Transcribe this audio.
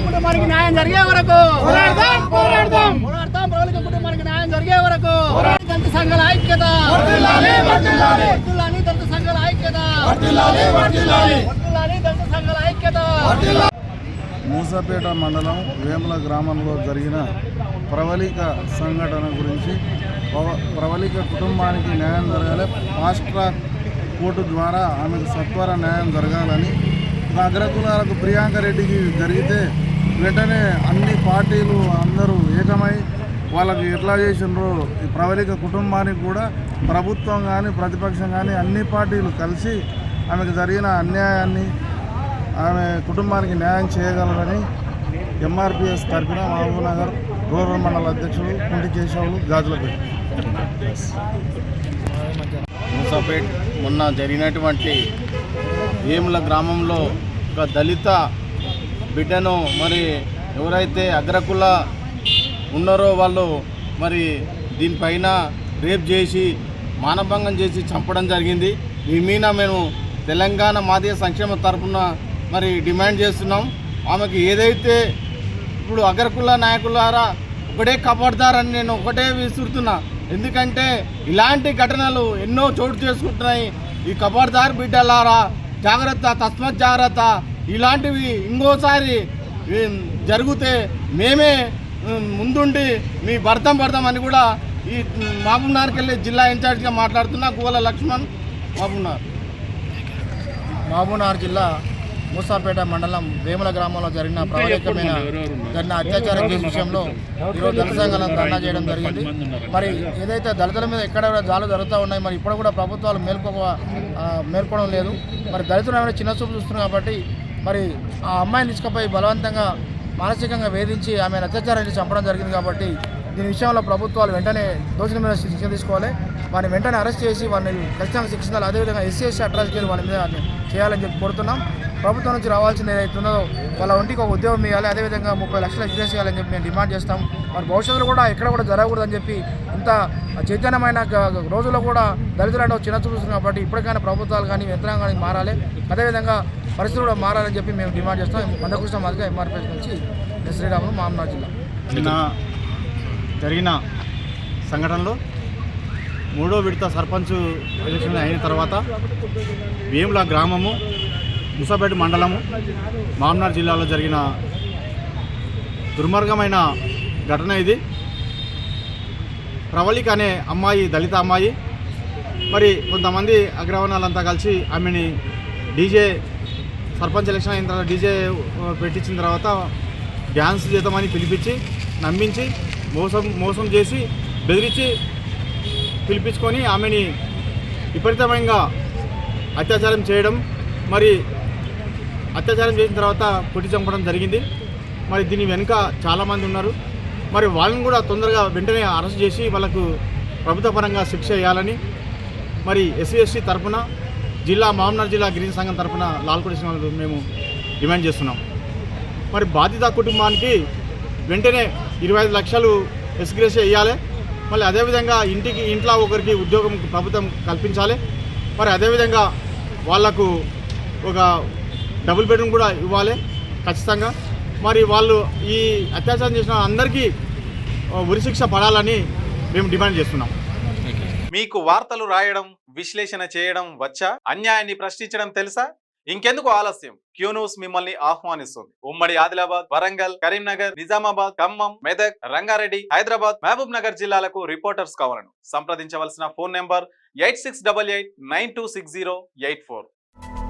కుటుంబానికి న్యాయం జరిగే వరకు పోరాడదాం ప్రవళిక కుటుంబానికి న్యాయం జరిగే వరకు దంత సంఘాల ఐక్యత దంత సంఘాల ఐక్యత దంత సంఘాల ఐక్యత. మూసాపేట మండలం వేముల గ్రామంలో జరిగిన ప్రవళిక సంఘటన గురించి ప్రవళిక కుటుంబానికి న్యాయం జరగాలి, ఫాస్ట్ ట్రాక్ కోర్టు ద్వారా ఆమెకు సత్వర న్యాయం జరగాలని, అగ్రకులాలకు ప్రియాంక రెడ్డికి జరిగితే వెంటనే అన్ని పార్టీలు అందరూ ఏకమై వాళ్ళకి ఎట్లా చేసినారో ఈ ప్రవళిక కుటుంబానికి కూడా ప్రభుత్వం కానీ ప్రతిపక్షం కానీ అన్ని పార్టీలు కలిసి ఆమెకు జరిగిన అన్యాయాన్ని ఆమె కుటుంబానికి న్యాయం చేయగలరని ఎంఆర్పిఎస్ తరఫున మహబూబ్నగర్ రూరల్ మండల అధ్యక్షుడు కుంటి కేశవులు గాజులపేట. మూసాపేట్ మొన్న జరిగినటువంటి వేముల గ్రామంలో ఒక దళిత బిడ్డను మరి ఎవరైతే అగ్రకుల ఉన్నారో వాళ్ళు మరి దీనిపైన రేప్ చేసి మానభంగం చేసి చంపడం జరిగింది. మీ మీద మేము తెలంగాణ మాదిగ సంక్షేమ తరఫున మరి డిమాండ్ చేస్తున్నాం. ఆమెకి ఏదైతే ఇప్పుడు అగ్రకుల నాయకులారా ఒకటే కాపాడతారని నేను ఒకటే విసురుతున్నా. ఎందుకంటే ఇలాంటి ఘటనలు ఎన్నో చోటు చేసుకుంటున్నాయి. ఈ కబార్దార్ బిడ్డలారా జాగ్రత్త, తస్మత్ జాగ్రత్త. ఇలాంటివి ఇంకోసారి జరిగితే మేమే ముందుండి మీ భర్తం అని కూడా ఈ మహబూబ్నగర్కి వెళ్ళి జిల్లా ఇన్ఛార్జిగా మాట్లాడుతున్నా. గువ్వల లక్ష్మణ్, మహబూబ్నగర్ జిల్లా మూసాపేట మండలం వేముల గ్రామంలో జరిగిన జరిగిన అత్యాచార కేసు విషయంలో ఈరోజు దళిత సంఘాలను ధర్నా చేయడం జరిగింది. మరి ఏదైతే దళితుల మీద ఎక్కడ జాలు జరుగుతూ ఉన్నాయి, మరి ఇప్పుడు కూడా ప్రభుత్వాలు మేల్కోవడం లేదు. మరి దళితులు ఏమైనా చిన్న చూపు చూస్తున్నారు కాబట్టి మరి ఆ అమ్మాయిని తీసుకుపోయి బలవంతంగా మానసికంగా వేధించి ఆమెను అత్యాచారాన్ని చంపడం జరిగింది. కాబట్టి దీని విషయంలో ప్రభుత్వాలు వెంటనే దోషుల మీద శిక్ష తీసుకోవాలి, వారిని వెంటనే అరెస్ట్ చేసి వారిని ఖచ్చితంగా శిక్షించాలి. అదేవిధంగా ఎస్సీ అట్రాసిటీలు వాళ్ళ మీద చేయాలని చెప్పి కోరుతున్నాం. ప్రభుత్వం నుంచి రావాల్సింది ఏదైతే ఉన్నదో వాళ్ళ ఒంటికి ఒక ఉద్యోగం ఇవ్వాలి, అదేవిధంగా 30 లక్షల ఇన్సూరెన్స్ చేయాలని చెప్పి మేము డిమాండ్ చేస్తాం. మరి భవిష్యత్తులో కూడా ఎక్కడ కూడా జరగకూడదని చెప్పి ఇంత చైతన్యమైన రోజుల్లో కూడా దళితులు అంటే చిన్న చూస్తున్నాం. కాబట్టి ఇప్పటికైనా ప్రభుత్వాలు కానీ యంత్రాంగం కానీ మారాలి, అదేవిధంగా పరిస్థితులు కూడా మారాలని చెప్పి మేము డిమాండ్ చేస్తాం. మందకృష్ణ మాదిగా ఎంఆర్పీఎస్ నుంచి శ్రీరాములు, మహబూబ్నగర్ జిల్లా. నిన్న జరిగిన సంఘటనలో 3వ విడత సర్పంచ్ ఎలక్షన్ అయిన తర్వాత వేముల గ్రామము, మూసాపేట మండలము, మహబూబ్నగర్ జిల్లాలో జరిగిన దుర్మార్గమైన ఘటన ఇది. ప్రవళిక అనే అమ్మాయి దళిత అమ్మాయి, మరి కొంతమంది అగ్రవర్ణాలంతా కలిసి ఆమెని డీజే సర్పంచ్ ఎలక్షన్ అయిన తర్వాత డీజే పెట్టించిన తర్వాత డ్యాన్స్ చేద్దామని పిలిపించి నమ్మించి మోసం చేసి బెదిరించి పిలిపించుకొని ఆమెని విపరీతమైన అత్యాచారం చేయడం, మరి అత్యాచారం చేసిన తర్వాత కొట్టి చంపడం జరిగింది. మరి దీని వెనుక చాలామంది ఉన్నారు. మరి వాళ్ళని కూడా తొందరగా వెంటనే అరెస్ట్ చేసి వాళ్ళకు ప్రభుత్వ పరంగా శిక్ష వేయాలని మరి ఎస్సీ ఎస్టీ తరఫున మహబూబ్నగర్ జిల్లా గిరిజన సంఘం తరఫున లాల్కోటి సింహాలు మేము డిమాండ్ చేస్తున్నాం. మరి బాధిత కుటుంబానికి వెంటనే 25 లక్షలు ఎస్గ్రేషియా ఇవ్వాలి. మళ్ళీ అదేవిధంగా ఇంట్లో ఒకరికి ఉద్యోగం ప్రభుత్వం కల్పించాలి. మరి అదేవిధంగా వాళ్లకు ఒక డబుల్ బెడ్రూమ్ కూడా ఇవ్వాలి ఖచ్చితంగా. మరి వాళ్ళు ఈ అత్యాచారం చేసిన అందరికీ ఉరిశిక్ష పడాలని మేము డిమాండ్ చేస్తున్నాం. మీకు వార్తలు రాయడం, విశ్లేషణ చేయడం వచ్చా? అన్యాయాన్ని ప్రశ్నించడం తెలుసా? ఇంకెందుకు ఆలస్యం? క్యూ న్యూస్ మిమ్మల్ని ఆహ్వానిస్తుంది. ఉమ్మడి ఆదిలాబాద్, వరంగల్, కరీంనగర్, నిజామాబాద్, ఖమ్మం, మెదక్, రంగారెడ్డి, హైదరాబాద్, మహబూబ్ నగర్ జిల్లాలకు రిపోర్టర్స్ కావాలను సంప్రదించవలసిన ఫోన్ నెంబర్ 8688926084.